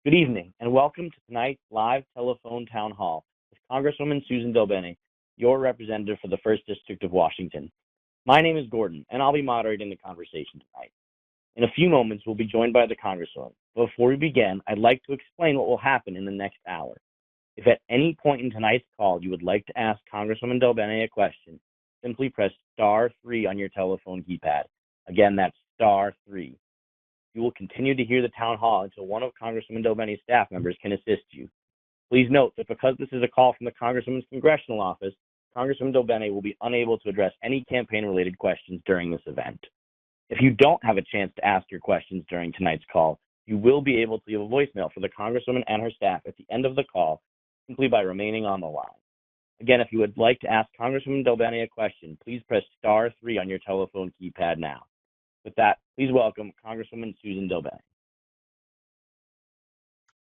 Good evening, and welcome to tonight's live telephone town hall with Congresswoman Suzan DelBene, your representative for the 1st District of Washington. My name is Gordon, and I'll be moderating the conversation tonight. In a few moments, we'll be joined by the Congresswoman. But before we begin, I'd like to explain what will happen in the next hour. If at any point in tonight's call you would like to ask Congresswoman DelBene a question, simply press *3 on your telephone keypad. Again, that's *3. You will continue to hear the town hall until one of Congresswoman DelBene's staff members can assist you. Please note that because this is a call from the Congresswoman's congressional office, Congresswoman DelBene will be unable to address any campaign-related questions during this event. If you don't have a chance to ask your questions during tonight's call, you will be able to leave a voicemail for the Congresswoman and her staff at the end of the call simply by remaining on the line. Again, if you would like to ask Congresswoman DelBene a question, please press *3 on your telephone keypad now. With that, please welcome Congresswoman Suzan DelBene.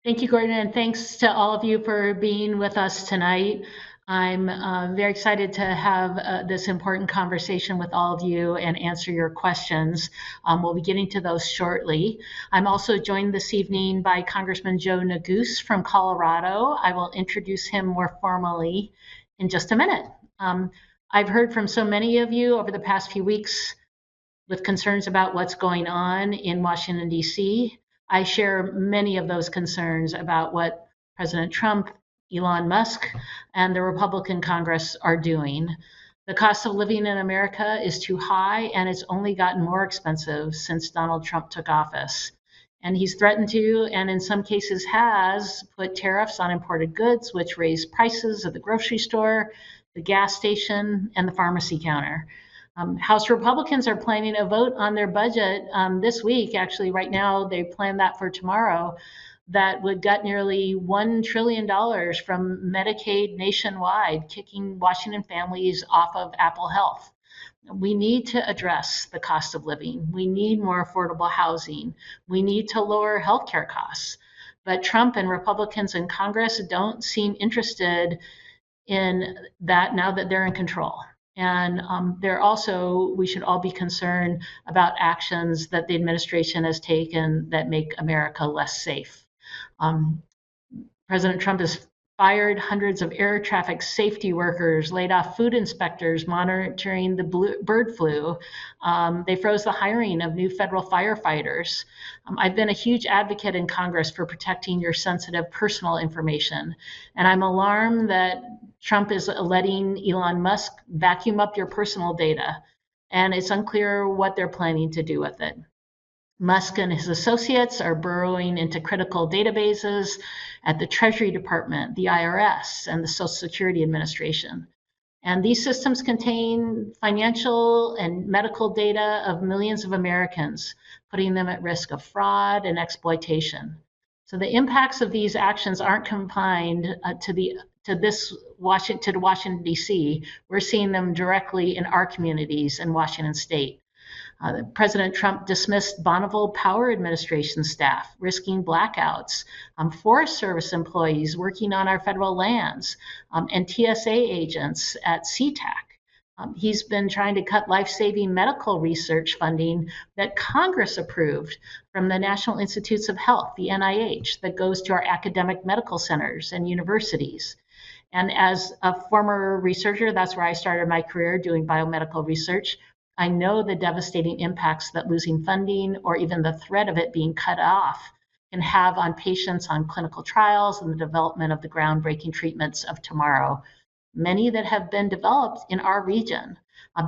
Thank you, Gordon, and thanks to all of you for being with us tonight. I'm very excited to have this important conversation with all of you and answer your questions. We'll be getting to those shortly. I'm also joined this evening by Congressman Joe Neguse from Colorado. I will introduce him more formally in just a minute. I've heard from so many of you over the past few weeks with concerns about what's going on in Washington, D.C. I share many of those concerns about what President Trump, Elon Musk, and the Republican Congress are doing. The cost of living in America is too high, and it's only gotten more expensive since Donald Trump took office. And he's threatened to, and in some cases has, put tariffs on imported goods, which raise prices at the grocery store, the gas station, and the pharmacy counter. House Republicans are planning a vote on their budget this week. Actually, right now, they plan that for tomorrow. That would gut nearly $1 trillion from Medicaid nationwide, kicking Washington families off of Apple Health. We need to address the cost of living. We need more affordable housing. We need to lower healthcare costs. But Trump and Republicans in Congress don't seem interested in that now that they're in control. And we should all be concerned about actions that the administration has taken that make America less safe. President Trump has fired hundreds of air traffic safety workers, laid off food inspectors monitoring the bird flu. They froze the hiring of new federal firefighters. I've been a huge advocate in Congress for protecting your sensitive personal information, and I'm alarmed that Trump is letting Elon Musk vacuum up your personal data, and it's unclear what they're planning to do with it. Musk and his associates are burrowing into critical databases at the Treasury Department, the IRS, and the Social Security Administration. And these systems contain financial and medical data of millions of Americans, putting them at risk of fraud and exploitation. So the impacts of these actions aren't confined to Washington, D.C. We're seeing them directly in our communities in Washington State. President Trump dismissed Bonneville Power Administration staff, risking blackouts, Forest Service employees working on our federal lands, and TSA agents at SeaTac. He's been trying to cut life-saving medical research funding that Congress approved from the National Institutes of Health, the NIH, that goes to our academic medical centers and universities. And as a former researcher, that's where I started my career doing biomedical research. I know the devastating impacts that losing funding or even the threat of it being cut off can have on patients on clinical trials and the development of the groundbreaking treatments of tomorrow, many that have been developed in our region.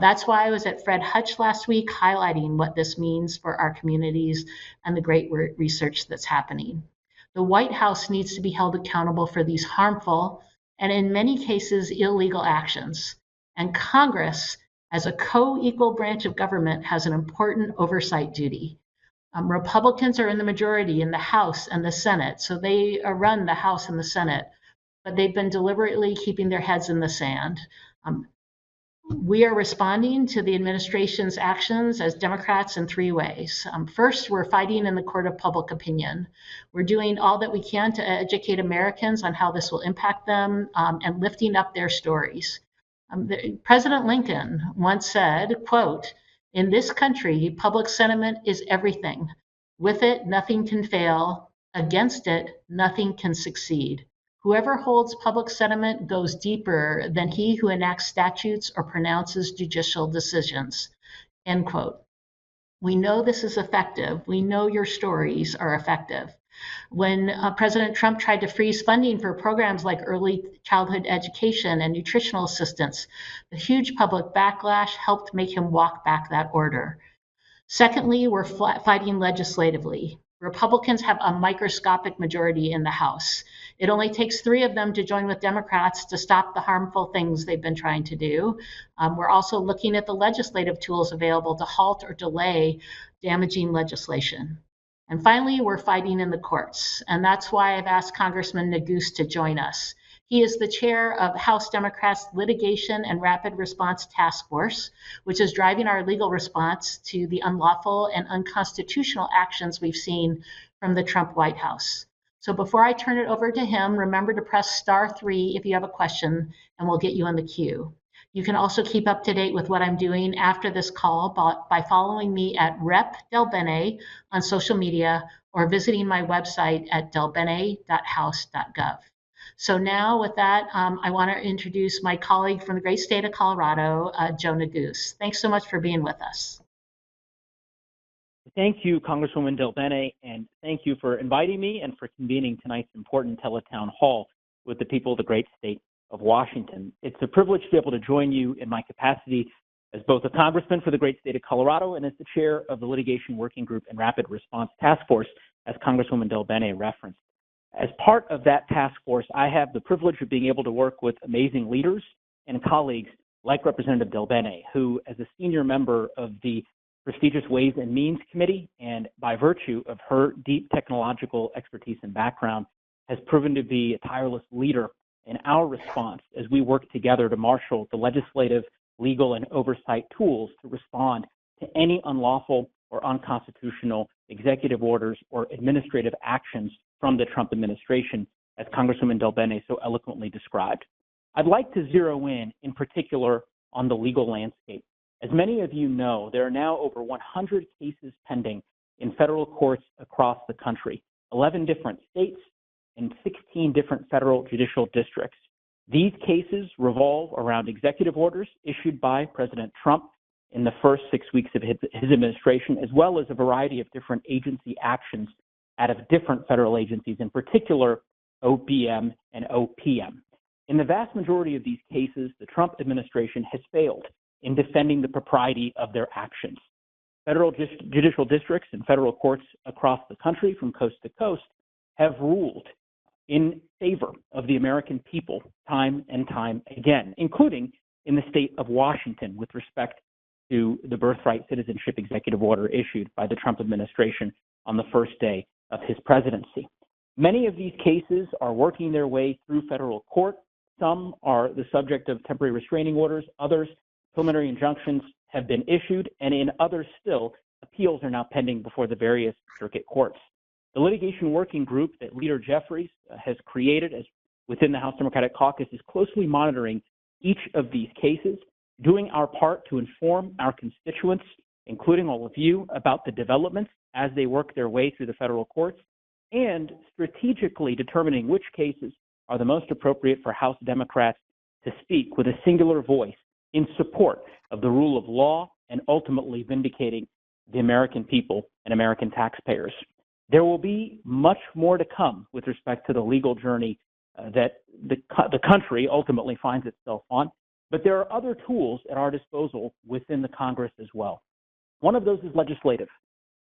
That's why I was at Fred Hutch last week highlighting what this means for our communities and the great research that's happening. The White House needs to be held accountable for these harmful and in many cases illegal actions. And Congress, as a co-equal branch of government, has an important oversight duty. Republicans are in the majority in the House and the Senate, so they run the House and the Senate, but they've been deliberately keeping their heads in the sand. We are responding to the administration's actions as Democrats in three ways. First, we're fighting in the court of public opinion. We're doing all that we can to educate Americans on how this will impact them and lifting up their stories. President Lincoln once said, quote, "In this country, public sentiment is everything. With it, nothing can fail, Against it, nothing can succeed. Whoever holds public sentiment goes deeper than he who enacts statutes or pronounces judicial decisions. End quote. We know this is effective. We know your stories are effective. When President Trump tried to freeze funding for programs like early childhood education and nutritional assistance, the huge public backlash helped make him walk back that order. Secondly, we're fighting legislatively. Republicans have a microscopic majority in the House. It only takes 3 of them to join with Democrats to stop the harmful things they've been trying to do. We're also looking at the legislative tools available to halt or delay damaging legislation. And finally, we're fighting in the courts. And that's why I've asked Congressman Neguse to join us. He is the chair of House Democrats' Litigation and Rapid Response Task Force, which is driving our legal response to the unlawful and unconstitutional actions we've seen from the Trump White House. So before I turn it over to him, remember to press *3 if you have a question, and we'll get you in the queue. You can also keep up to date with what I'm doing after this call by following me at Rep. DelBene on social media or visiting my website at delbene.house.gov. So now with that, I want to introduce my colleague from the great state of Colorado, Joe Neguse. Thanks so much for being with us. Thank you, Congresswoman DelBene, and thank you for inviting me and for convening tonight's important teletown hall with the people of the great state of Washington. It's a privilege to be able to join you in my capacity as both a congressman for the great state of Colorado and as the chair of the Litigation Working Group and Rapid Response Task Force, as Congresswoman DelBene referenced. As part of that task force, I have the privilege of being able to work with amazing leaders and colleagues like Representative DelBene, who, as a senior member of the prestigious Ways and Means Committee, and by virtue of her deep technological expertise and background, has proven to be a tireless leader in our response as we work together to marshal the legislative, legal, and oversight tools to respond to any unlawful or unconstitutional executive orders or administrative actions from the Trump administration, as Congresswoman DelBene so eloquently described. I'd like to zero in particular, on the legal landscape. As many of you know, there are now over 100 cases pending in federal courts across the country, 11 different states and 16 different federal judicial districts. These cases revolve around executive orders issued by President Trump in the first 6 weeks of his administration, as well as a variety of different agency actions out of different federal agencies, in particular OPM and OPM. In the vast majority of these cases, the Trump administration has failed in defending the propriety of their actions. Federal judicial districts and federal courts across the country from coast to coast have ruled in favor of the American people time and time again, including in the state of Washington with respect to the birthright citizenship executive order issued by the Trump administration on the first day of his presidency. Many of these cases are working their way through federal court. Some are the subject of temporary restraining orders. Others, preliminary injunctions have been issued, and in others still, appeals are now pending before the various circuit courts. The litigation working group that Leader Jeffries has created as within the House Democratic Caucus is closely monitoring each of these cases, doing our part to inform our constituents, including all of you, about the developments as they work their way through the federal courts, and strategically determining which cases are the most appropriate for House Democrats to speak with a singular voice in support of the rule of law and ultimately vindicating the American people and American taxpayers. There will be much more to come with respect to the legal journey that the country ultimately finds itself on, but there are other tools at our disposal within the Congress as well. One of those is legislative.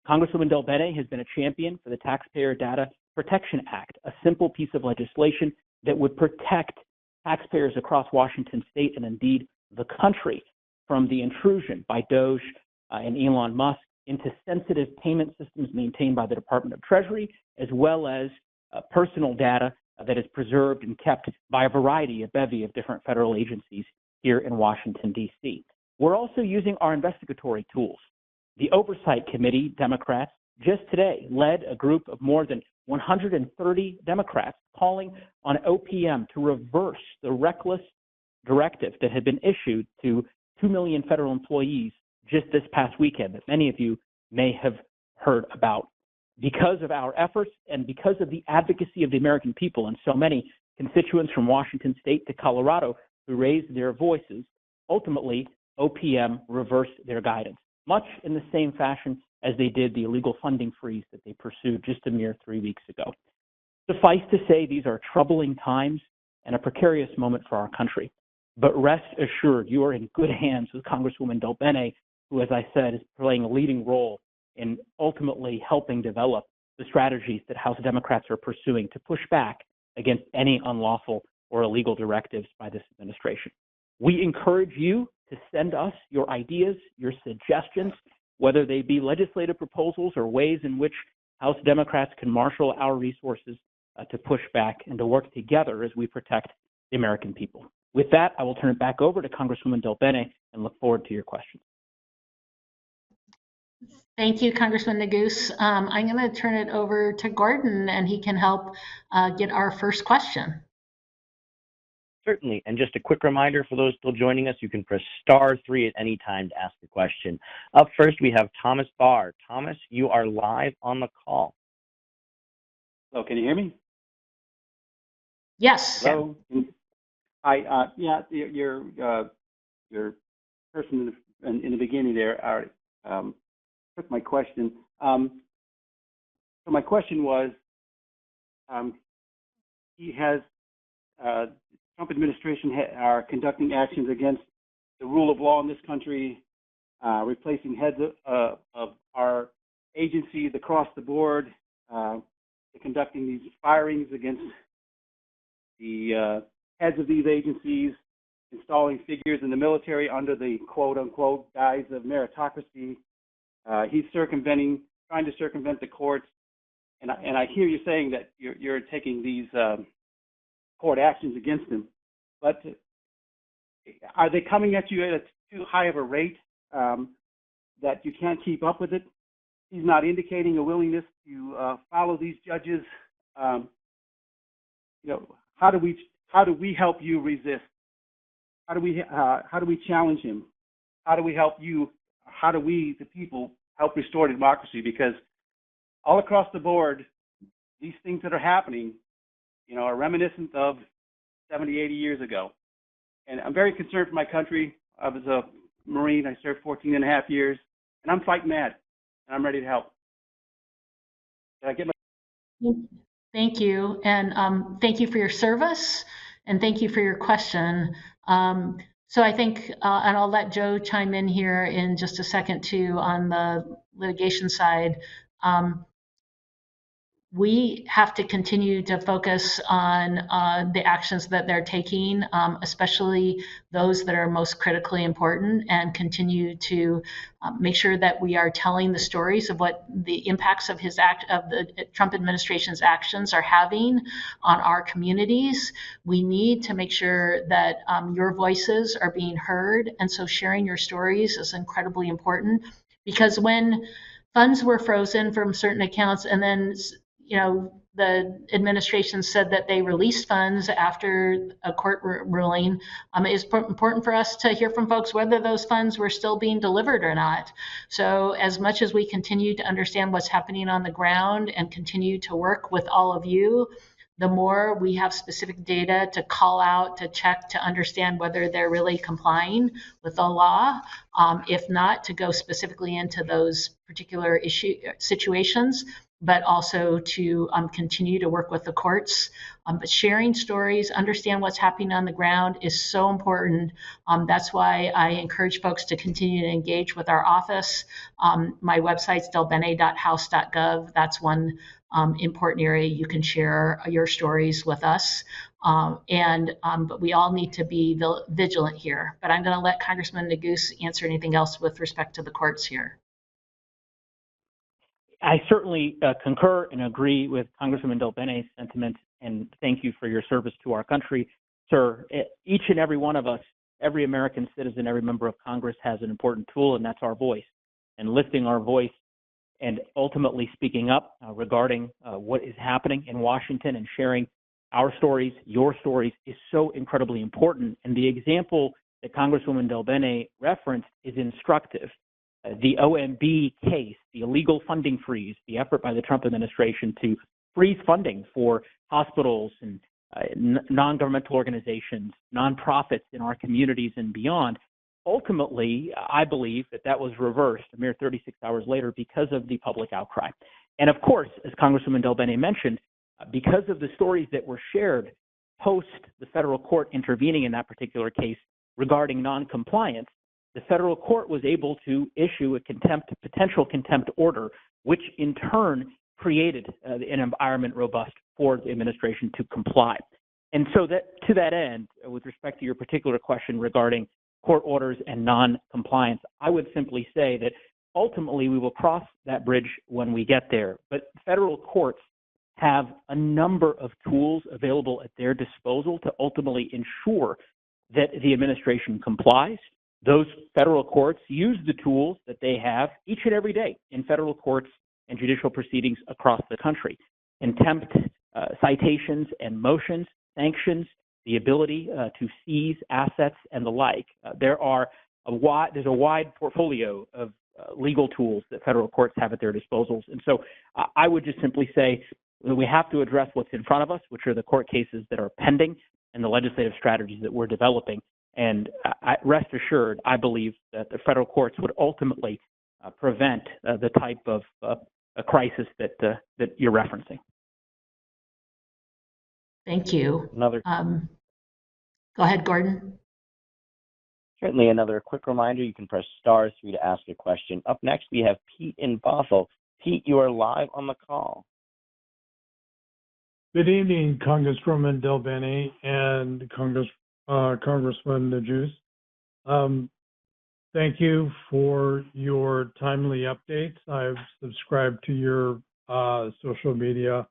Congresswoman DelBene has been a champion for the Taxpayer Data Protection Act, a simple piece of legislation that would protect taxpayers across Washington state and indeed the country from the intrusion by Doge and Elon Musk into sensitive payment systems maintained by the Department of Treasury, as well as personal data that is preserved and kept by a bevy of different federal agencies here in Washington, D.C. We're also using our investigatory tools. The Oversight Committee, Democrats, just today led a group of more than 130 Democrats calling on OPM to reverse the reckless directive that had been issued to 2 million federal employees just this past weekend that many of you may have heard about. Because of our efforts and because of the advocacy of the American people and so many constituents from Washington State to Colorado who raised their voices, ultimately OPM reversed their guidance, much in the same fashion as they did the illegal funding freeze that they pursued just a mere 3 weeks ago. Suffice to say, these are troubling times and a precarious moment for our country. But rest assured, you are in good hands with Congresswoman DelBene, who, as I said, is playing a leading role in ultimately helping develop the strategies that House Democrats are pursuing to push back against any unlawful or illegal directives by this administration. We encourage you to send us your ideas, your suggestions, whether they be legislative proposals or ways in which House Democrats can marshal our resources to push back and to work together as we protect the American people. With that, I will turn it back over to Congresswoman DelBene and look forward to your questions. Thank you, Congressman Neguse. I'm going to turn it over to Gordon, and he can help get our first question. Certainly. And just a quick reminder for those still joining us, you can press *3 at any time to ask a question. Up first, we have Thomas Barr. Thomas, you are live on the call. Hello, can you hear me? Yes. Hello. Hi. Yeah, your person in the beginning there took my question. So my question was, Trump administration are conducting actions against the rule of law in this country, replacing heads of our agencies across the board, conducting these firings against the heads of these agencies, installing figures in the military under the quote-unquote guise of meritocracy. He's trying to circumvent the courts, and I hear you saying that you're taking these court actions against him, but are they coming at you at too high of a rate that you can't keep up with it? He's not indicating a willingness to follow these judges. How do we help you resist? How do we challenge him? How do we help you? How do we, the people, help restore democracy? Because all across the board, these things that are happening, are reminiscent of 70, 80 years ago. And I'm very concerned for my country. I was a Marine. I served 14 and a half years, and I'm fighting mad, and I'm ready to help. Did I get my... Thank you, and thank you for your service, and thank you for your question. So I think, and I'll let Joe chime in here in just a second too on the litigation side. We have to continue to focus on the actions that they're taking, especially those that are most critically important, and continue to make sure that we are telling the stories of what the impacts of the Trump administration's actions are having on our communities. We need to make sure that your voices are being heard, and so sharing your stories is incredibly important, because when funds were frozen from certain accounts and then the administration said that they released funds after a court ruling, it's important for us to hear from folks whether those funds were still being delivered or not. So as much as we continue to understand what's happening on the ground and continue to work with all of you, the more we have specific data to call out, to check, to understand whether they're really complying with the law. If not, to go specifically into those particular situations, but also to continue to work with the courts. But sharing stories, understand what's happening on the ground is so important. That's why I encourage folks to continue to engage with our office. My website's delbene.house.gov. That's one important area you can share your stories with us. But we all need to be vigilant here. But I'm going to let Congressman Neguse answer anything else with respect to the courts here. I certainly concur and agree with Congresswoman DelBene's sentiment, and thank you for your service to our country, sir. Each and every one of us, every American citizen, every member of Congress has an important tool, and that's our voice. And lifting our voice and ultimately speaking up regarding what is happening in Washington and sharing our stories, your stories, is so incredibly important. And the example that Congresswoman DelBene referenced is instructive. the OMB case, the illegal funding freeze, the effort by the Trump administration to freeze funding for hospitals and non-governmental organizations, nonprofits in our communities and beyond, ultimately, I believe that was reversed a mere 36 hours later because of the public outcry. And of course, as Congresswoman DelBene mentioned, because of the stories that were shared post the federal court intervening in that particular case regarding noncompliance, the federal court was able to issue a potential contempt order, which in turn created an environment robust for the administration to comply. And so to that end, with respect to your particular question regarding court orders and non-compliance, I would simply say that ultimately we will cross that bridge when we get there. But federal courts have a number of tools available at their disposal to ultimately ensure that the administration complies. Those federal courts use the tools that they have each and every day in federal courts and judicial proceedings across the country. Contempt, citations and motions, sanctions, the ability to seize assets and the like. There's a wide portfolio of legal tools that federal courts have at their disposals. And so I would just simply say that we have to address what's in front of us, which are the court cases that are pending and the legislative strategies that we're developing. And rest assured, I believe that the federal courts would ultimately prevent the type of a crisis that you're referencing. Thank you. Go ahead, Gordon. Certainly, another quick reminder, you can press *3 to ask a question. Up next, we have Pete in Bothell. Pete, you are live on the call. Good evening, Congresswoman DelBene and Congressman Najus. Thank you for your timely updates. I've subscribed to your social media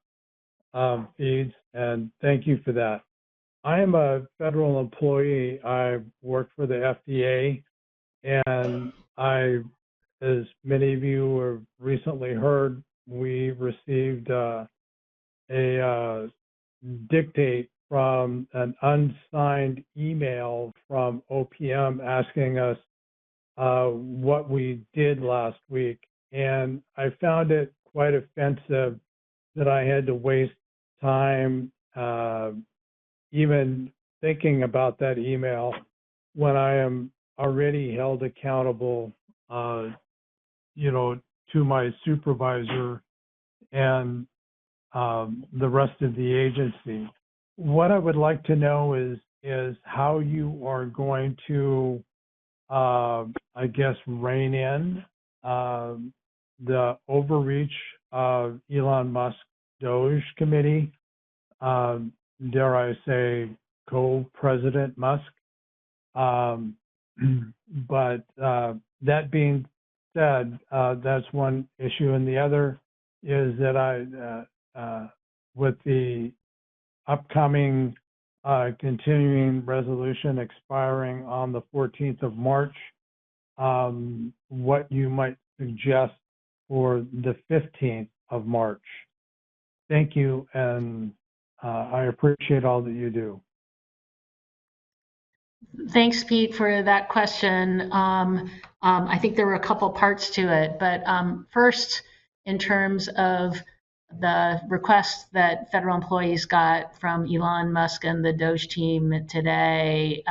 feeds, and thank you for that. I am a federal employee. I work for the FDA, and as many of you have recently heard, we received a dictate from an unsigned email from OPM asking us what we did last week. And I found it quite offensive that I had to waste time even thinking about that email when I am already held accountable, to my supervisor and the rest of the agency. What I would like to know is how you are going to, rein in the overreach of Elon Musk Doge Committee, dare I say, co-president Musk. But that being said, that's one issue. And the other is that with the upcoming continuing resolution expiring on the 14th of March, what you might suggest for the 15th of March. Thank you, and I appreciate all that you do. Thanks, Pete, for that question. I think there were a couple parts to it, but first, in terms of the request that federal employees got from Elon Musk and the Doge team today,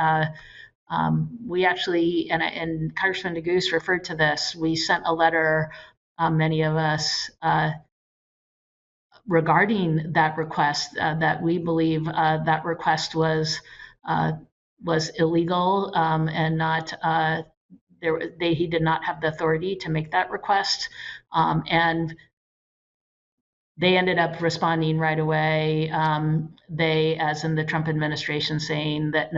we actually, and Congressman Neguse referred to this, we sent a letter, many of us, regarding that request, that we believe that request was illegal and not, he did not have the authority to make that request. And they ended up responding right away. They, as in the Trump administration, saying that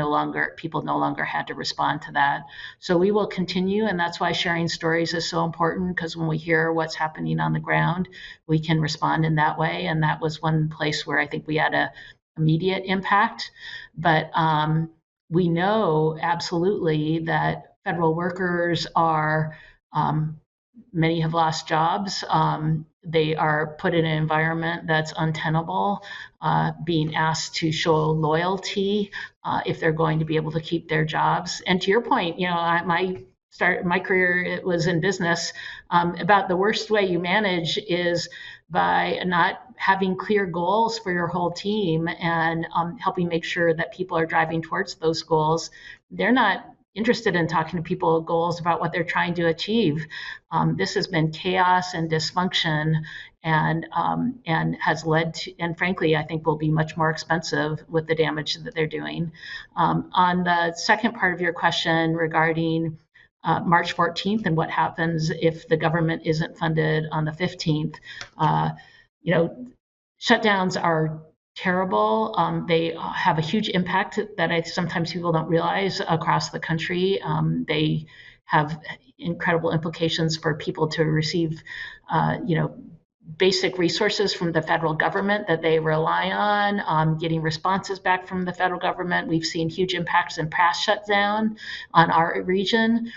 people no longer had to respond to that. So we will continue, and that's why sharing stories is so important, because when we hear what's happening on the ground, we can respond in that way. And that was one place where I think we had an immediate impact. But we know absolutely that federal workers are, many have lost jobs. They are put in an environment that's untenable, being asked to show loyalty if they're going to be able to keep their jobs. And to your point, my my career, it was in business, about the worst way you manage is by not having clear goals for your whole team and helping make sure that people are driving towards those goals. They're not interested in talking to people goals about what they're trying to achieve. This has been chaos and dysfunction, and has led to, and frankly, I think will be much more expensive with the damage that they're doing. On the second part of your question regarding March 14th and what happens if the government isn't funded on the 15th, shutdowns are terrible. They have a huge impact that sometimes people don't realize across the country. They have incredible implications for people to receive, basic resources from the federal government that they rely on, getting responses back from the federal government. We've seen huge impacts in past shutdown on our region.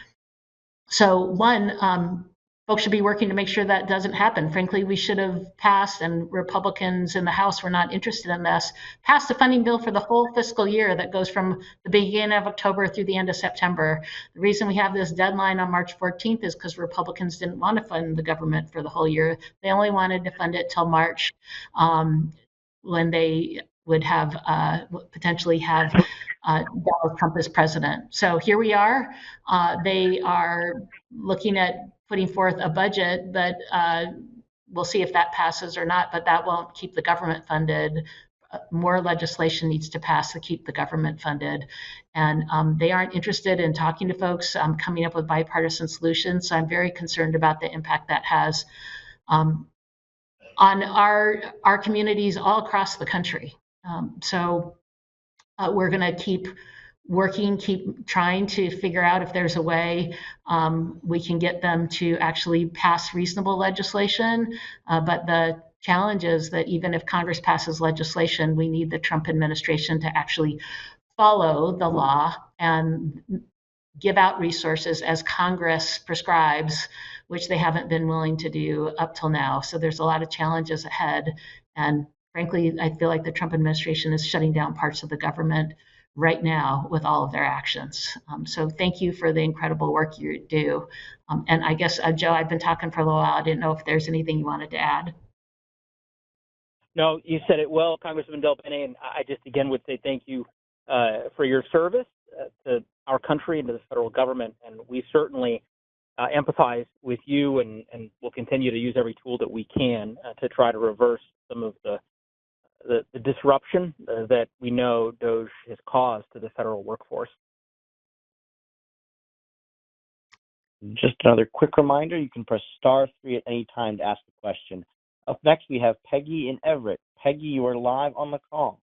So one, folks should be working to make sure that doesn't happen. Frankly, we should have passed, and Republicans in the House were not interested in this, passed a funding bill for the whole fiscal year that goes from the beginning of October through the end of September. The reason we have this deadline on March 14th is because Republicans didn't want to fund the government for the whole year. They only wanted to fund it till March, when they would have potentially have Donald Trump as president. So here we are. They are looking at putting forth a budget, but we'll see if that passes or not, but that won't keep the government funded. More legislation needs to pass to keep the government funded. And they aren't interested in talking to folks, coming up with bipartisan solutions. So I'm very concerned about the impact that has on our communities all across the country. So we're going to keep working, keep trying to figure out if there's a way we can get them to actually pass reasonable legislation. But the challenge is that even if Congress passes legislation, we need the Trump administration to actually follow the law and give out resources as Congress prescribes, which they haven't been willing to do up till now. So there's a lot of challenges ahead. And frankly, I feel like the Trump administration is shutting down parts of the government right now with all of their actions. So thank you for the incredible work you do. And I guess, Joe, I've been talking for a little while. I didn't know if there's anything you wanted to add. No, you said it well, Congressman DelBene, and I just again would say thank you for your service to our country and to the federal government. And we certainly empathize with you, and will continue to use every tool that we can to try to reverse some of the disruption that we know DOGE has caused to the federal workforce. Just another quick reminder, you can press *3 at any time to ask a question. Up next, we have Peggy in Everett. Peggy, you are live on the call.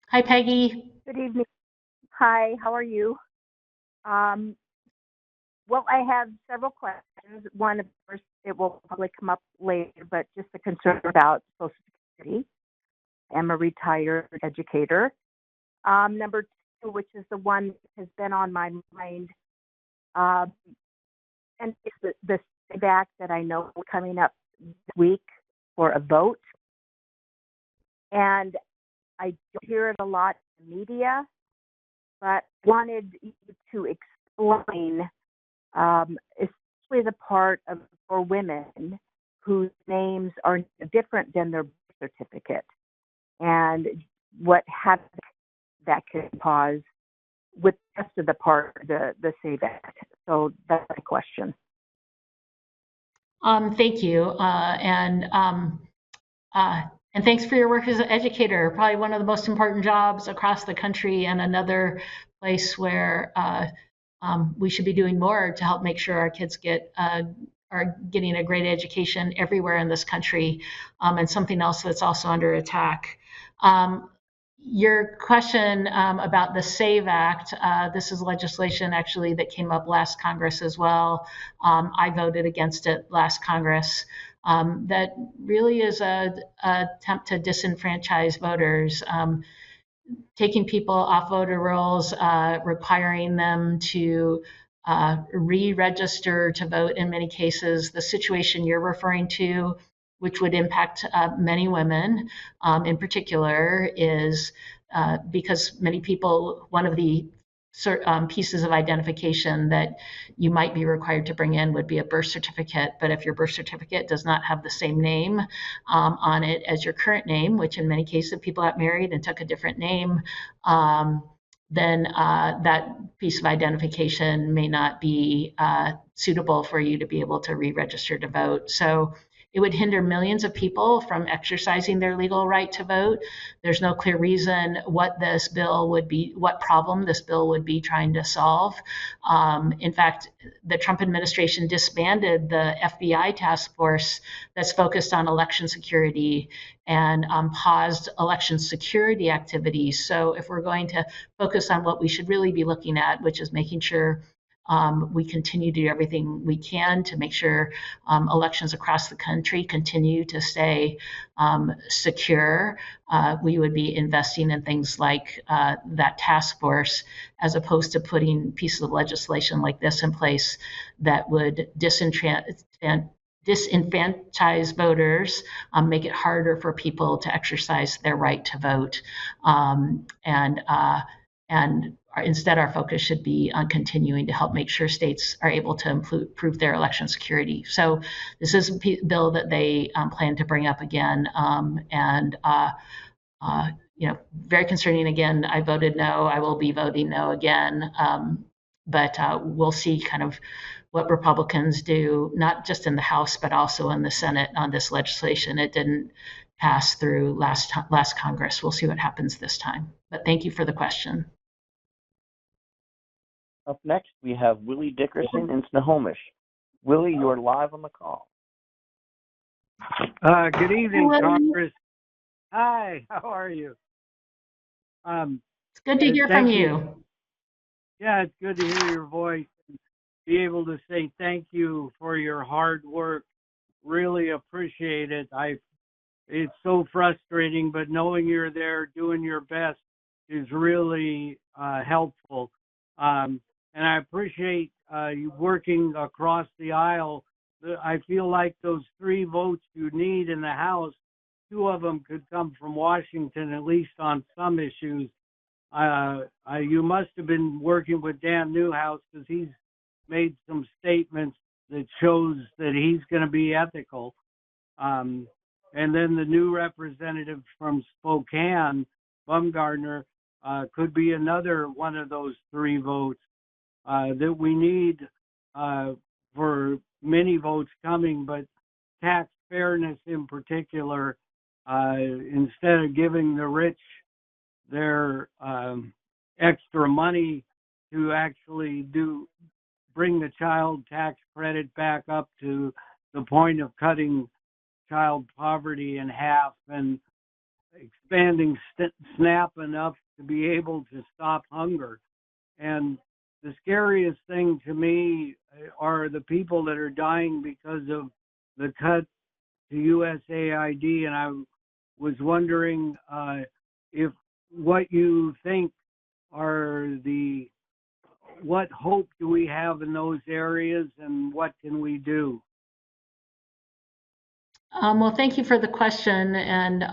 Hi, Peggy. Good evening. Hi, how are you? Well, I have several questions. One, of course, it will probably come up later, but just a concern about Social Security. I'm a retired educator. Number two, which is the one that has been on my mind, and it's the SAVE Act that I know coming up this week for a vote. And I don't hear it a lot in the media, but wanted you to explain, especially the part for women whose names are different than their birth certificate, and what havoc that could cause with the rest of the part, the SAVE Act. So that's my question. Thank you. And thanks for your work as an educator, probably one of the most important jobs across the country, and another place where we should be doing more to help make sure our kids are getting a great education everywhere in this country, and something else that's also under attack. Your question about the SAVE Act, this is legislation actually that came up last Congress as well. I voted against it last Congress. That really is an attempt to disenfranchise voters, taking people off voter rolls, requiring them to re-register to vote in many cases. The situation you're referring to, which would impact many women in particular, is because many people, one of the pieces of identification that you might be required to bring in would be a birth certificate. But if your birth certificate does not have the same name on it as your current name, which in many cases people got married and took a different name, then that piece of identification may not be suitable for you to be able to re-register to vote. So it would hinder millions of people from exercising their legal right to vote. There's no clear reason what problem this bill would be trying to solve. In fact, the Trump administration disbanded the FBI task force that's focused on election security and paused election security activities. So if we're going to focus on what we should really be looking at, which is making sure we continue to do everything we can to make sure elections across the country continue to stay secure. We would be investing in things like that task force, as opposed to putting pieces of legislation like this in place that would disenfranchise voters, make it harder for people to exercise their right to vote, and instead, our focus should be on continuing to help make sure states are able to improve their election security. So this is a bill that they plan to bring up again, very concerning. Again, I voted no. I will be voting no again. But we'll see kind of what Republicans do, not just in the House, but also in the Senate on this legislation. It didn't pass through last Congress. We'll see what happens this time. But thank you for the question. Up next, we have Willie Dickerson in Snohomish. Willie, you're live on the call. Good evening, Hello. Congress. Hi, how are you? It's good to hear from you. Yeah, it's good to hear your voice and be able to say thank you for your hard work. Really appreciate it. It's so frustrating, but knowing you're there doing your best is really helpful. And I appreciate you working across the aisle. I feel like those 3 votes you need in the House, 2 of them could come from Washington, at least on some issues. You must have been working with Dan Newhouse, because he's made some statements that shows that he's going to be ethical. And then the new representative from Spokane, Bumgardner, could be another one of those 3 votes that we need for many votes coming, but tax fairness in particular, instead of giving the rich their extra money to actually bring the child tax credit back up to the point of cutting child poverty in half and expanding SNAP enough to be able to stop hunger. And the scariest thing to me are the people that are dying because of the cut to USAID. And I was wondering if what you think are what hope do we have in those areas, and what can we do? Well, thank you for the question. And,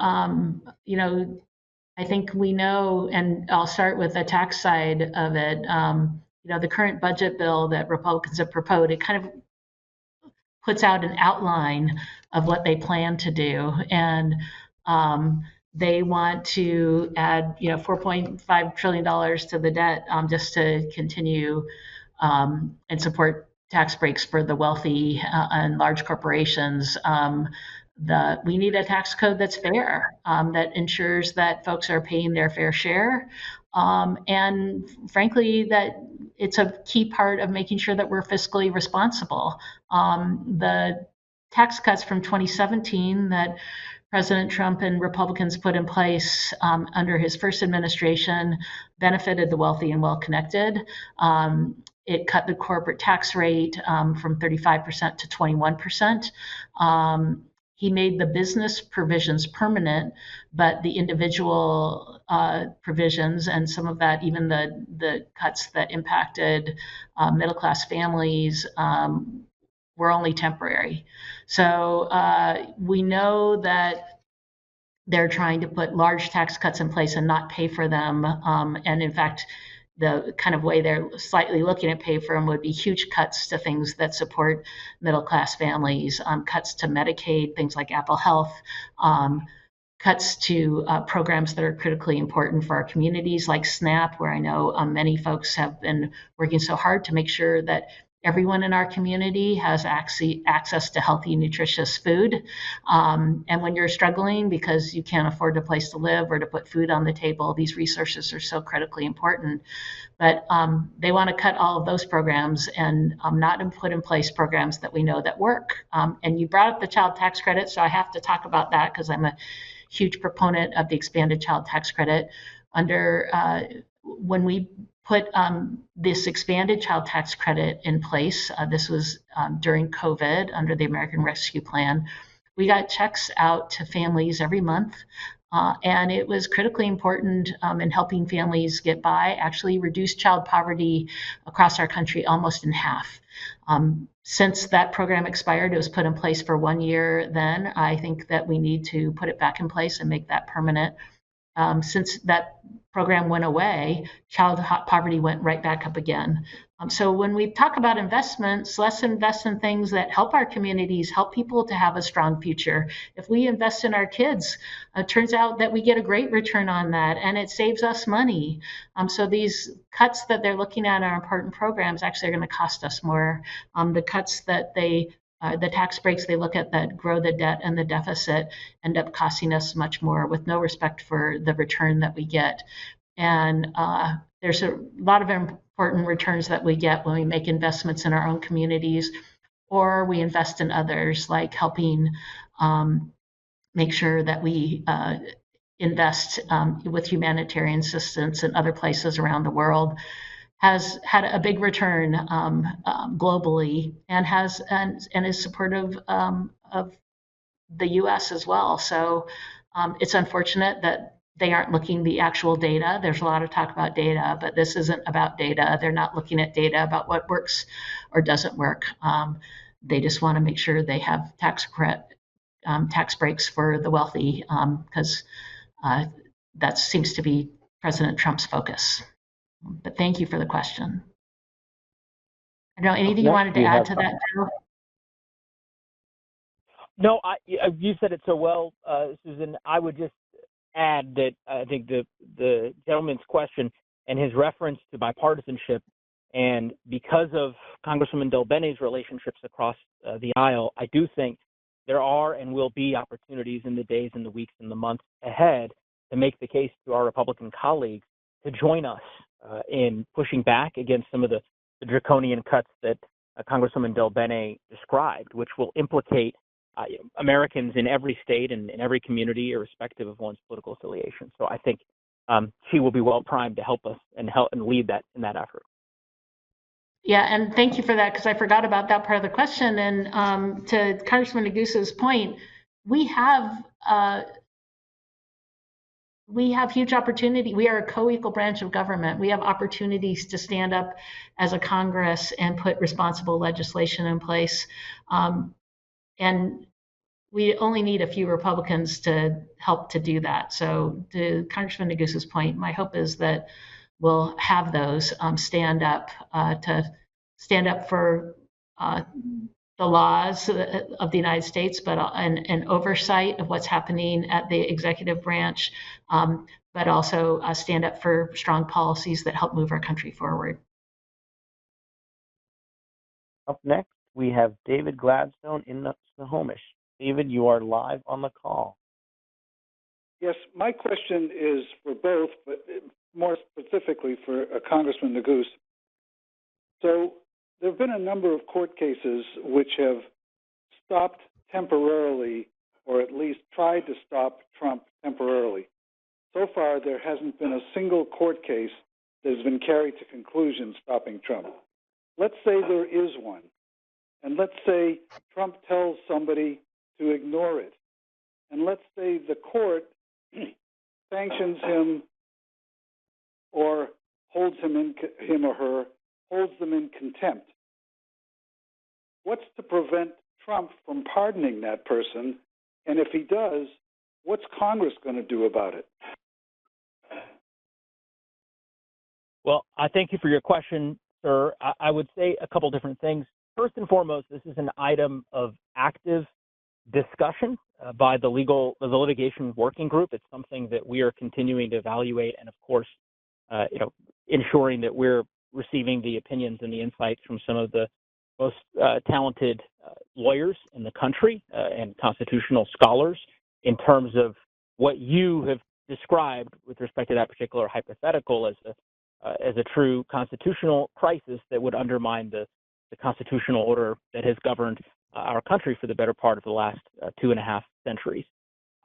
I think we know, and I'll start with the tax side of it. The current budget bill that Republicans have proposed, it kind of puts out an outline of what they plan to do. And they want to add, $4.5 trillion to the debt just to continue and support tax breaks for the wealthy and large corporations. We need a tax code that's fair, that ensures that folks are paying their fair share. And frankly, that it's a key part of making sure that we're fiscally responsible. The tax cuts from 2017 that President Trump and Republicans put in place under his first administration benefited the wealthy and well-connected. It cut the corporate tax rate from 35% to 21%. He made the business provisions permanent, but the individual provisions, and some of that, even the cuts that impacted middle-class families, were only temporary. So we know that they're trying to put large tax cuts in place and not pay for them. And in fact, the kind of way they're slightly looking at pay for them would be huge cuts to things that support middle-class families, cuts to Medicaid, things like Apple Health, cuts to programs that are critically important for our communities like SNAP, where I know many folks have been working so hard to make sure that everyone in our community has access to healthy, nutritious food. And when you're struggling because you can't afford a place to live or to put food on the table, these resources are so critically important. But they want to cut all of those programs and not put in place programs that we know that work. And you brought up the child tax credit, so I have to talk about that because I'm a huge proponent of the expanded child tax credit. When we put this expanded child tax credit in place, this was during COVID under the American Rescue Plan, we got checks out to families every month. And it was critically important in helping families get by, actually reduced child poverty across our country almost in half. Since that program expired, it was put in place for 1 year then. I think that we need to put it back in place and make that permanent. Since that program went away, child poverty went right back up again. So when we talk about investments, let's invest in things that help our communities, help people to have a strong future. If we invest in our kids, it turns out that we get a great return on that, and it saves us money. So these cuts that they're looking at are important programs actually are going to cost us more. The cuts that the tax breaks they look at that grow the debt and the deficit end up costing us much more with no respect for the return that we get. And there's a lot of important returns that we get when we make investments in our own communities or we invest in others, like helping make sure that we invest with humanitarian assistance in other places around the world. Has had a big return globally and is supportive of the U.S. as well. So it's unfortunate that they aren't looking the actual data. There's a lot of talk about data, but this isn't about data. They're not looking at data about what works or doesn't work. They just want to make sure they have tax breaks for the wealthy because that seems to be President Trump's focus. But thank you for the question. I don't know, anything you wanted to add to that, Joe? No, you said it so well, Susan. I would just add that I think the gentleman's question and his reference to bipartisanship, and because of Congresswoman DelBene's relationships across the aisle, I do think there are and will be opportunities in the days and the weeks and the months ahead to make the case to our Republican colleagues to join us in pushing back against some of the draconian cuts that Congresswoman DelBene described, which will implicate Americans in every state and in every community, irrespective of one's political affiliation. So I think she will be well primed to help us and lead that in that effort. Yeah, and thank you for that, because I forgot about that part of the question. And to Congressman Negus's point, we have huge opportunity. We are a co-equal branch of government. We have opportunities to stand up as a Congress and put responsible legislation in place. And we only need a few Republicans to help to do that. So to Congressman Negus's point, my hope is that we'll have those stand up for the laws of the United States, but and oversight of what's happening at the executive branch, but also stand up for strong policies that help move our country forward. Up next, we have David Gladstone in Snohomish. David, you are live on the call. Yes, my question is for both, but more specifically for Congressman Negus. So there have been a number of court cases which have stopped temporarily, or at least tried to stop Trump temporarily. So far, there hasn't been a single court case that has been carried to conclusion stopping Trump. Let's say there is one, and let's say Trump tells somebody to ignore it. And let's say the court sanctions him or holds him or her holds them in contempt. What's to prevent Trump from pardoning that person? And if he does, what's Congress going to do about it? Well, I thank you for your question, sir. I would say a couple different things. First and foremost, this is an item of active discussion by the litigation working group. It's something that we are continuing to evaluate, and of course, ensuring that we're receiving the opinions and the insights from some of the most talented lawyers in the country and constitutional scholars in terms of what you have described with respect to that particular hypothetical as a true constitutional crisis that would undermine the constitutional order that has governed our country for the better part of the last 2.5 centuries.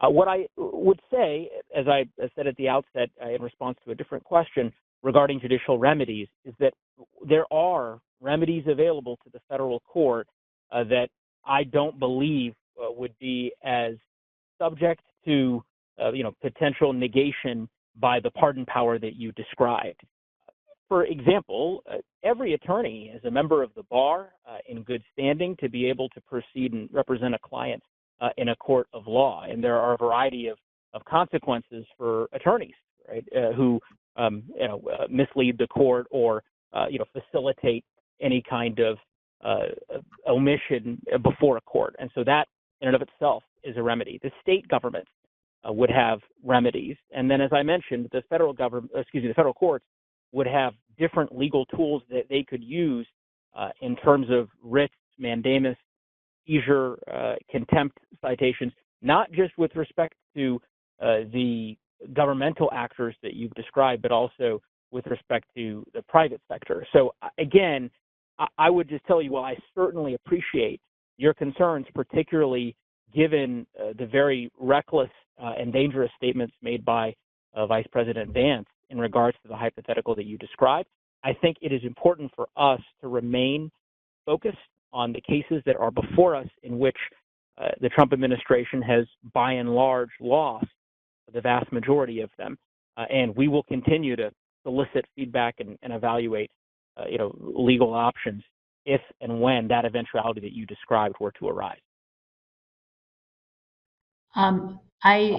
What I would say, as I said at the outset in response to a different question regarding judicial remedies, is that there are remedies available to the federal court that I don't believe would be as subject to potential negation by the pardon power that you described. For example, every attorney is a member of the bar in good standing to be able to proceed and represent a client in a court of law. And there are a variety of consequences for attorneys, right, who mislead the court or facilitate any kind of omission before a court. And so that in and of itself is a remedy. The state government would have remedies. And then, as I mentioned, the federal courts would have different legal tools that they could use in terms of writs, mandamus, seizure, contempt citations, not just with respect to the governmental actors that you've described, but also with respect to the private sector. So again, I would just tell you, while I certainly appreciate your concerns, particularly given the very reckless and dangerous statements made by Vice President Vance in regards to the hypothetical that you described, I think it is important for us to remain focused on the cases that are before us in which the Trump administration has, by and large, lost the vast majority of them. And we will continue to solicit feedback and evaluate legal options if and when that eventuality that you described were to arise. I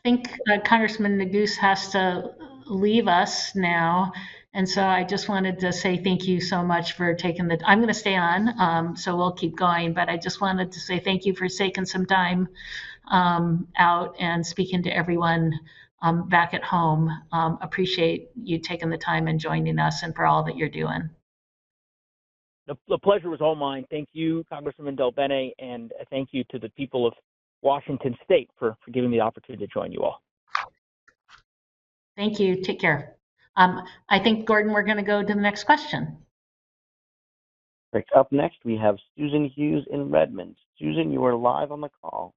think Congressman Neguse has to leave us now. And so I just wanted to say thank you so much for taking I'm going to stay on, so we'll keep going. But I just wanted to say thank you for taking some time out and speaking to everyone back at home. Appreciate you taking the time and joining us and for all that you're doing. The pleasure was all mine. Thank you, Congresswoman DelBene, and thank you to the people of Washington State for giving me the opportunity to join you all. Thank you. Take care. I think, Gordon, we're going to go to the next question. Correct. Up next, we have Susan Hughes in Redmond. Susan, you are live on the call.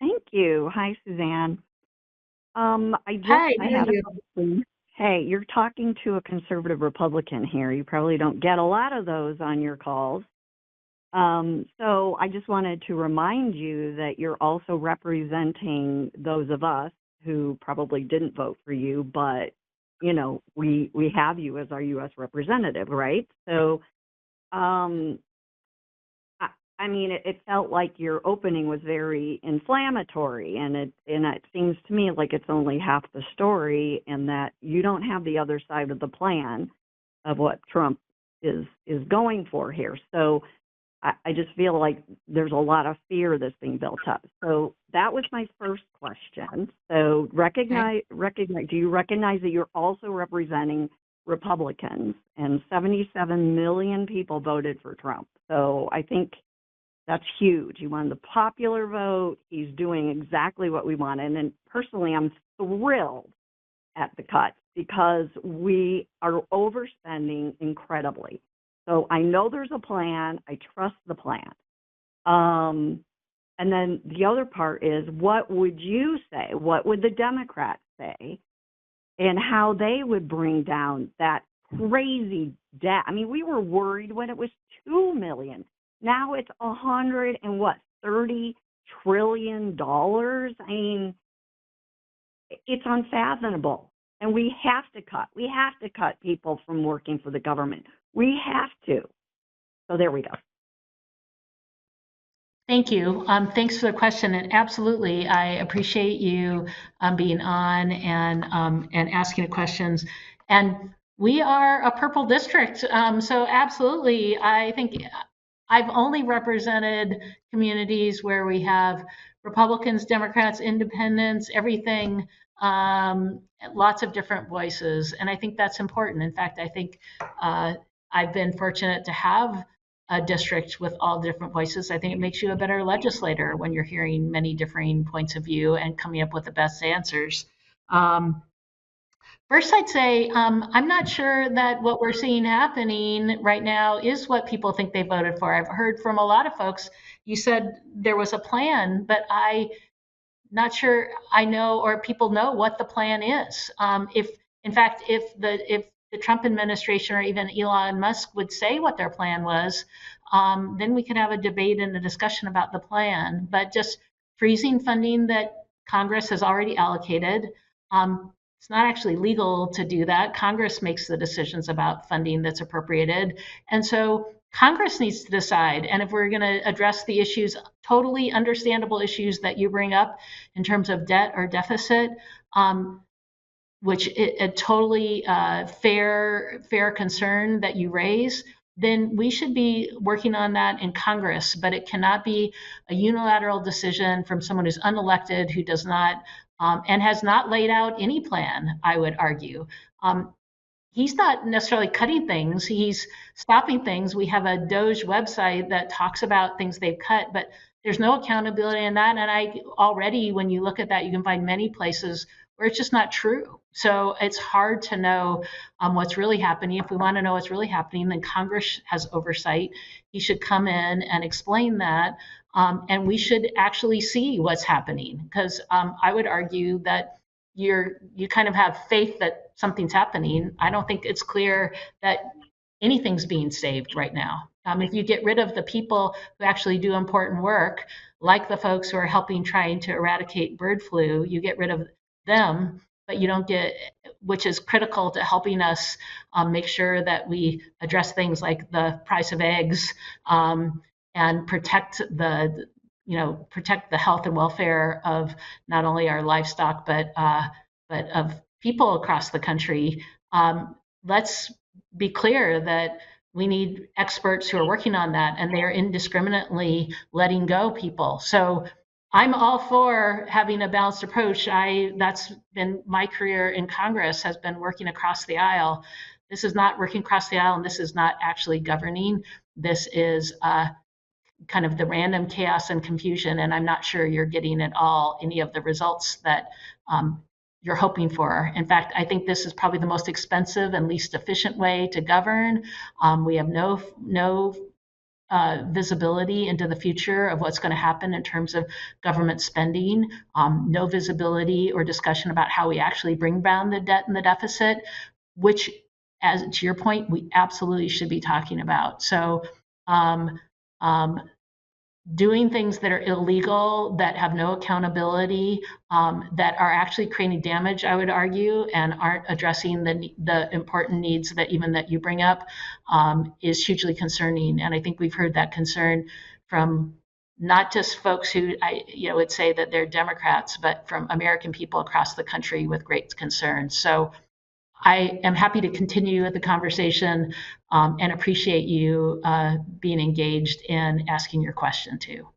Thank you. Hi, Suzanne. Hi, I had a question. Hey, you're talking to a conservative Republican here. You probably don't get a lot of those on your calls. So I just wanted to remind you that you're also representing those of us who probably didn't vote for you, but, we have you as our U.S. representative, right? So, it felt like your opening was very inflammatory, and it seems to me like it's only half the story, and that you don't have the other side of the plan of what Trump is going for here. So I just feel like there's a lot of fear that's being built up. So that was my first question. So do you recognize that you're also representing Republicans, and 77 million people voted for Trump? So I think that's huge. He won the popular vote. He's doing exactly what we wanted. And personally, I'm thrilled at the cuts because we are overspending incredibly. So I know there's a plan. I trust the plan. And then the other part is, what would you say? What would the Democrats say? And how they would bring down that crazy debt. I mean, we were worried when it was $2 million. Now it's $30 trillion. I mean, it's unfathomable. And we have to cut. We have to cut people from working for the government. We have to. So there we go. Thank you. Thanks for the question. And absolutely, I appreciate you being on and asking the questions. And We are a purple district, so absolutely. I think I've only represented communities where we have Republicans, Democrats, independents, everything, lots of different voices, and I think that's important. In fact, I think I've been fortunate to have a district with all different voices. I think it makes you a better legislator when you're hearing many differing points of view and coming up with the best answers. Um, First, I'd say I'm not sure that what we're seeing happening right now is what people think they voted for. I've heard from a lot of folks, you said there was a plan, but I'm not sure I know or people know what the plan is. If, in fact, if the Trump administration or even Elon Musk would say what their plan was, then we could have a debate and a discussion about the plan. But just freezing funding that Congress has already allocated, it's not actually legal to do that. Congress makes the decisions about funding that's appropriated. And so Congress needs to decide. And if we're going to address the issues, totally understandable issues that you bring up in terms of debt or deficit, which a totally fair concern that you raise, then we should be working on that in Congress. But it cannot be a unilateral decision from someone who's unelected, who does not and has not laid out any plan, I would argue. He's not necessarily cutting things, he's stopping things. We have a Doge website that talks about things they've cut, but there's no accountability in that. And I already, when you look at that, you can find many places where it's just not true. So it's hard to know what's really happening. If we want to know what's really happening, then Congress has oversight. He should come in and explain that. And we should actually see what's happening, because I would argue that you kind of have faith that something's happening. I don't think it's clear that anything's being saved right now. If you get rid of the people who actually do important work, like the folks who are helping trying to eradicate bird flu, you get rid of them, but you don't get, which is critical to helping us make sure that we address things like the price of eggs and protect protect the health and welfare of not only our livestock but of people across the country. Let's be clear that we need experts who are working on that, and they are indiscriminately letting go people. So I'm all for having a balanced approach. That's been my career in Congress, has been working across the aisle. This is not working across the aisle, and this is not actually governing. This is kind of the random chaos and confusion, and I'm not sure you're getting at all any of the results that you're hoping for. In fact, I think this is probably the most expensive and least efficient way to govern. We have no visibility into the future of what's going to happen in terms of government spending, no visibility or discussion about how we actually bring down the debt and the deficit, which, as to your point, we absolutely should be talking about. So doing things that are illegal, that have no accountability, that are actually creating damage, I would argue, and aren't addressing the important needs that even that you bring up, is hugely concerning. And I think we've heard that concern from not just folks who would say that they're Democrats, but from American people across the country with great concern. So I am happy to continue the conversation and appreciate you being engaged in asking your question too.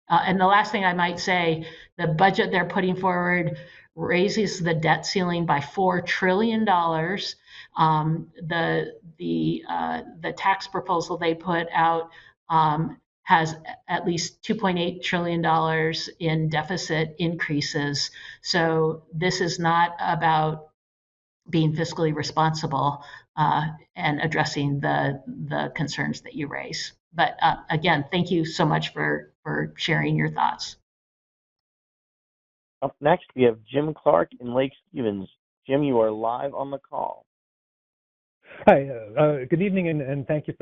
And the last thing I might say, the budget they're putting forward raises the debt ceiling by $4 trillion. The tax proposal they put out has at least $2.8 trillion in deficit increases. So this is not about being fiscally responsible and addressing the concerns that you raise. But again, thank you so much for sharing your thoughts. Up next, we have Jim Clark in Lake Stevens. Jim, you are live on the call. Hi, good evening, and thank you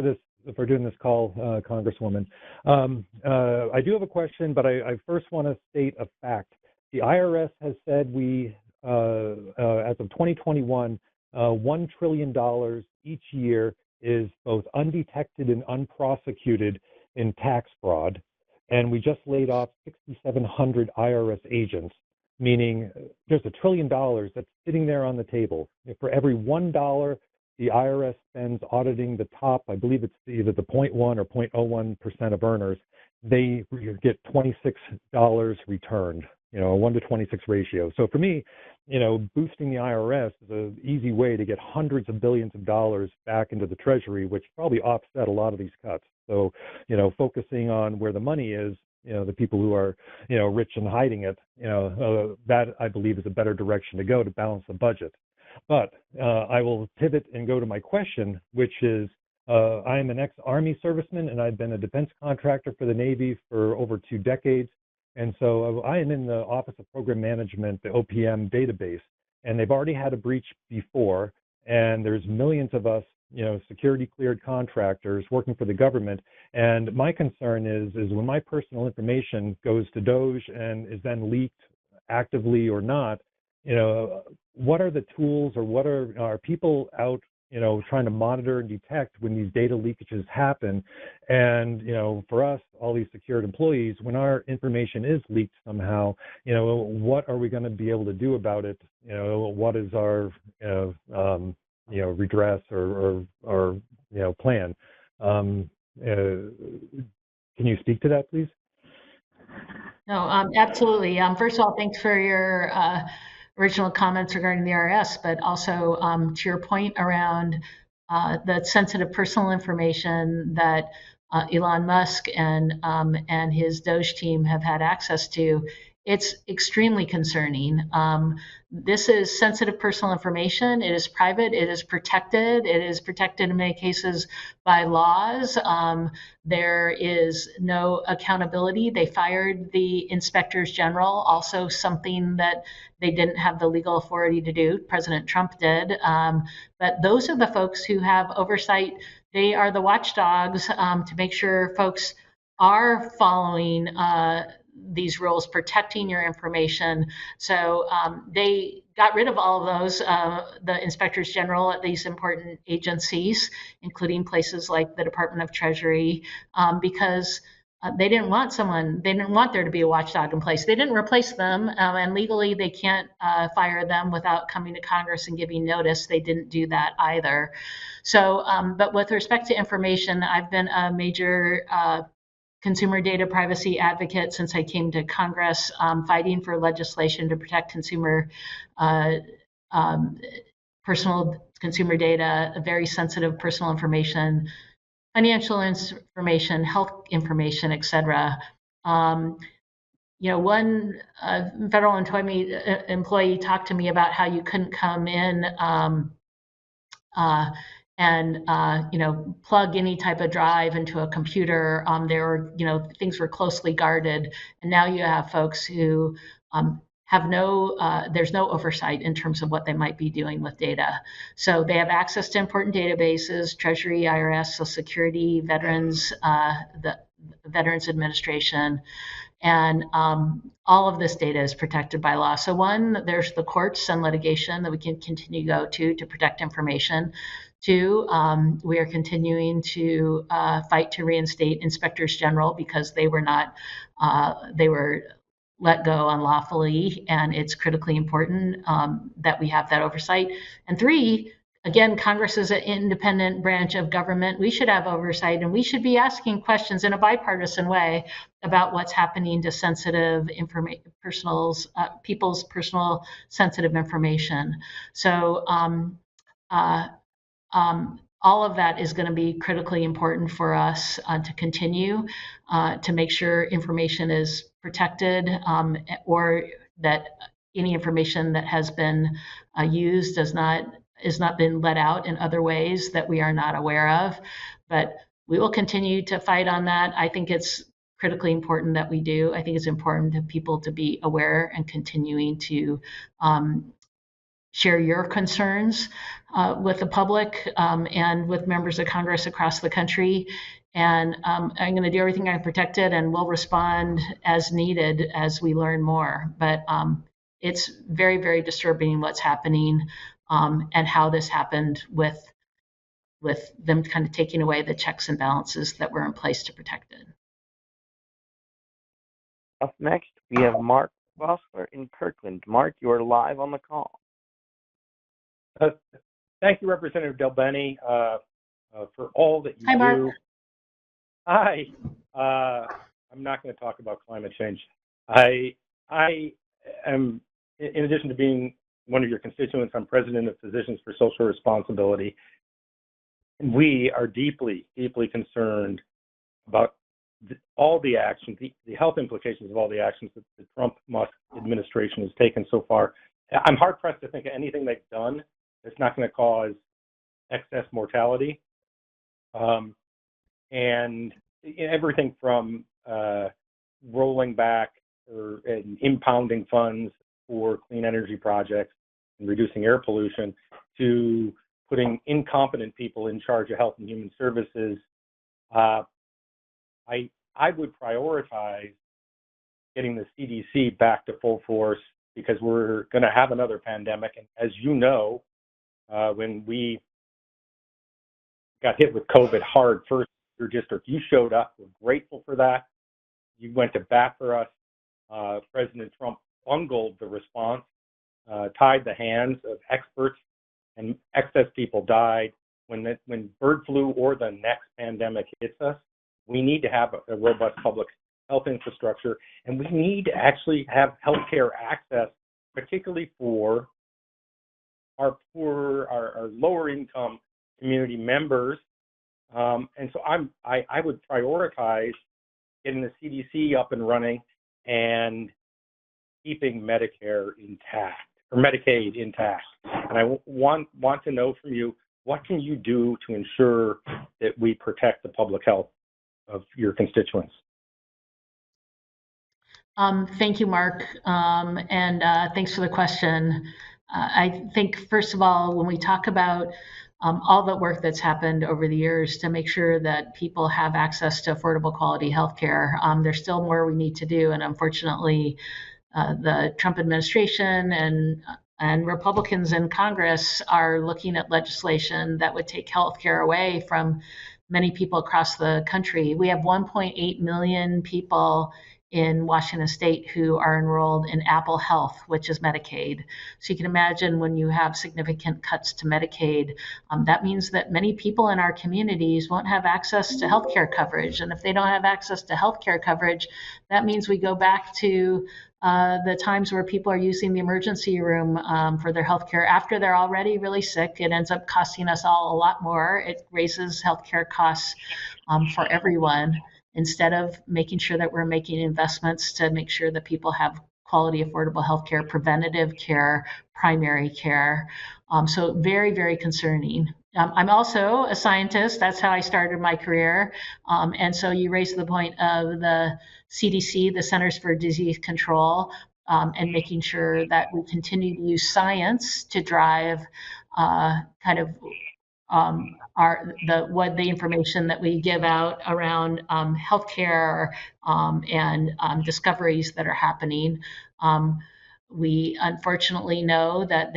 for doing this call, Congresswoman. I do have a question, but I first want to state a fact. The IRS has said as of 2021, $1 trillion each year is both undetected and unprosecuted in tax fraud. And we just laid off 6,700 IRS agents, meaning there's $1 trillion that's sitting there on the table. For every $1 the IRS spends auditing the top, I believe it's either the 0.1 or 0.01% of earners, they get $26 returned, a 1 to 26 ratio. So for me, boosting the IRS is an easy way to get hundreds of billions of dollars back into the Treasury, which probably offset a lot of these cuts. So, focusing on where the money is, the people who are, rich and hiding it, that I believe is a better direction to go to balance the budget. But I will pivot and go to my question, which is, I am an ex-Army serviceman, and I've been a defense contractor for the Navy for over 2 decades. And so I am in the Office of Program Management, the OPM database, and they've already had a breach before, and there's millions of us, security cleared contractors working for the government. And my concern is when my personal information goes to Doge and is then leaked actively or not, what are the tools, or what are people out trying to monitor and detect when these data leakages happen? And, for us, all these secured employees, when our information is leaked somehow, what are we going to be able to do about it? What is our, redress or plan? Can you speak to that, please? No, absolutely. First of all, thanks for your original comments regarding the IRS, but also to your point around the sensitive personal information that Elon Musk and his Doge team have had access to. It's extremely concerning. This is sensitive personal information. It is private. It is protected. It is protected in many cases by laws. There is no accountability. They fired the inspectors general, also something that they didn't have the legal authority to do. President Trump did. But those are the folks who have oversight. They are the watchdogs to make sure folks are following these rules, protecting your information. So they got rid of all of those, the inspectors general at these important agencies, including places like the Department of Treasury, because they didn't want there to be a watchdog in place. They didn't replace them, and legally they can't fire them without coming to Congress and giving notice. They didn't do that either. So, but with respect to information, I've been a major consumer data privacy advocate since I came to Congress, fighting for legislation to protect personal consumer data, very sensitive personal information, financial information, health information, et cetera. One federal employee talked to me about how you couldn't come in and plug any type of drive into a computer. Things were closely guarded, and now you have folks who have there's no oversight in terms of what they might be doing with data. So they have access to important databases: Treasury, IRS, Social Security, Veterans, the Veterans Administration. And all of this data is protected by law. So one, there's the courts and litigation that we can continue to go to protect information. Two, we are continuing to fight to reinstate inspectors general because they were let go unlawfully, and it's critically important that we have that oversight. And three, again, Congress is an independent branch of government. We should have oversight, and we should be asking questions in a bipartisan way about what's happening to sensitive people's personal sensitive information. So all of that is going to be critically important for us to continue to make sure information is protected, or that any information that has been used is not been let out in other ways that we are not aware of. But we will continue to fight on that. I think it's critically important that we do. I think it's important for people to be aware and continuing to share your concerns with the public and with members of Congress across the country. And I'm going to do everything I can protect it, and we'll respond as needed as we learn more. But it's very, very disturbing what's happening and how this happened with them kind of taking away the checks and balances that were in place to protect it. Up next, we have Mark Vossler in Kirkland. Mark, you are live on the call. Thank you, Representative DelBene, for all that you Hi, Mark. do. Hi. I'm not going to talk about climate change. I am, in addition to being one of your constituents, I'm president of Physicians for Social Responsibility. And we are deeply, deeply concerned about all the actions, the health implications of all the actions that the Trump-Musk administration has taken so far. I'm hard-pressed to think of anything they've done that's not going to cause excess mortality. And everything from rolling back and impounding funds for clean energy projects and reducing air pollution to putting incompetent people in charge of health and human services. I would prioritize getting the CDC back to full force because we're going to have another pandemic. And as you know, when we got hit with COVID hard first, your district, you showed up. We're grateful for that. You went to bat for us. President Trump bungled the response, tied the hands of experts, and excess people died. When bird flu or the next pandemic hits us, we need to have a robust public health infrastructure, and we need to actually have healthcare access, particularly for our poor, our lower income community members. And so I would prioritize getting the CDC up and running and keeping Medicare intact or Medicaid intact. And I want to know from you, what can you do to ensure that we protect the public health of your constituents? Thank you, Mark, and thanks for the question. I think, first of all, when we talk about all the work that's happened over the years to make sure that people have access to affordable quality healthcare, there's still more we need to do. And unfortunately, the Trump administration and Republicans in Congress are looking at legislation that would take healthcare away from many people across the country. We have 1.8 million people in Washington State who are enrolled in Apple Health, which is Medicaid. So you can imagine when you have significant cuts to Medicaid, that means that many people in our communities won't have access to healthcare coverage. And if they don't have access to healthcare coverage, that means we go back to the times where people are using the emergency room for their healthcare after they're already really sick. It ends up costing us all a lot more. It raises healthcare costs for everyone, instead of making sure that we're making investments to make sure that people have quality, affordable healthcare, preventative care, primary care. So very, very concerning. I'm also a scientist. That's how I started my career. And so you raised the point of the CDC, the Centers for Disease Control, and making sure that we continue to use science to drive the information that we give out around healthcare and discoveries that are happening. We unfortunately know that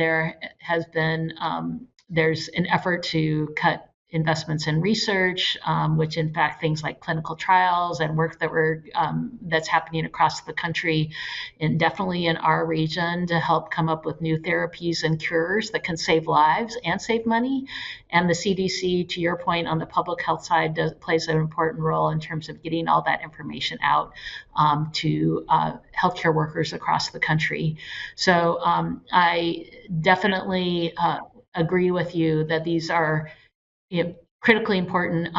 there's an effort to cut investments in research, which in fact things like clinical trials and work that's happening across the country and definitely in our region to help come up with new therapies and cures that can save lives and save money. And the CDC, to your point on the public health side, plays an important role in terms of getting all that information out to healthcare workers across the country. So I definitely agree with you that these are critically important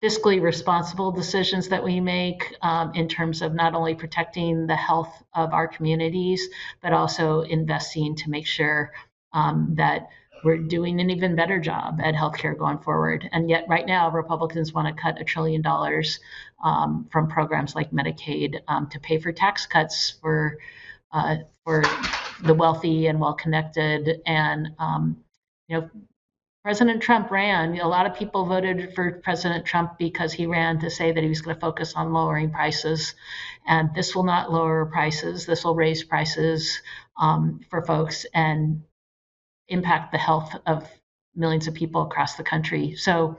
fiscally responsible decisions that we make in terms of not only protecting the health of our communities, but also investing to make sure that we're doing an even better job at healthcare going forward. And yet right now, Republicans want to cut $1 trillion from programs like Medicaid to pay for tax cuts for the wealthy and well-connected. And, President Trump ran. A lot of people voted for President Trump because he ran to say that he was going to focus on lowering prices. And this will not lower prices. This will raise prices for folks and impact the health of millions of people across the country. So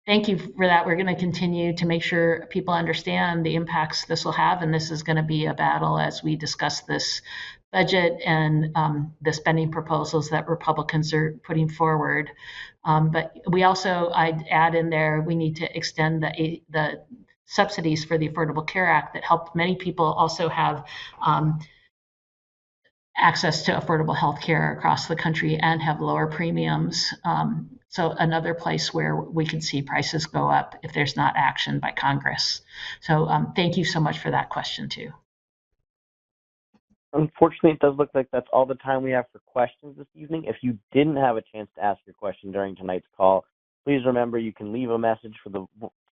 thank you for that. We're going to continue to make sure people understand the impacts this will have. And this is going to be a battle as we discuss this budget and the spending proposals that Republicans are putting forward. But we also, I'd add in there, we need to extend the subsidies for the Affordable Care Act that helped many people also have access to affordable health care across the country and have lower premiums. So another place where we can see prices go up if there's not action by Congress. So thank you so much for that question too. Unfortunately, it does look like that's all the time we have for questions this evening. If you didn't have a chance to ask your question during tonight's call, please remember you can leave a message for the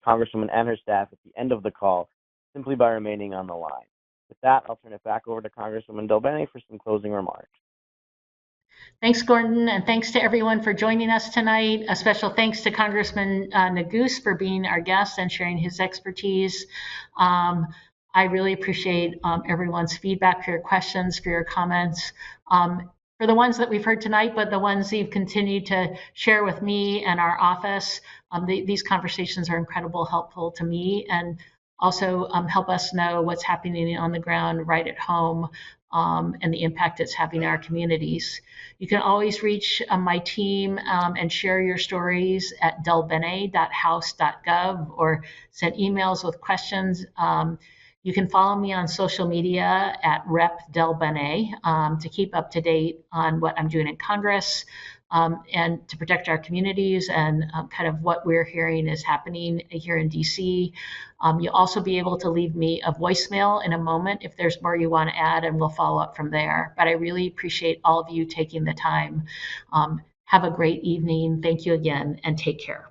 Congresswoman and her staff at the end of the call simply by remaining on the line. With that, I'll turn it back over to Congresswoman DelBene for some closing remarks. Thanks, Gordon, and thanks to everyone for joining us tonight. A special thanks to Congressman Neguse for being our guest and sharing his expertise. I really appreciate everyone's feedback, for your questions, for your comments. For the ones that we've heard tonight, but the ones you've continued to share with me and our office, these conversations are incredibly helpful to me and also help us know what's happening on the ground right at home and the impact it's having in our communities. You can always reach my team and share your stories at delbene.house.gov or send emails with questions. You can follow me on social media at Rep. DelBene to keep up to date on what I'm doing in Congress and to protect our communities and kind of what we're hearing is happening here in DC. You'll also be able to leave me a voicemail in a moment if there's more you want to add, and we'll follow up from there. But I really appreciate all of you taking the time. Have a great evening. Thank you again, and take care.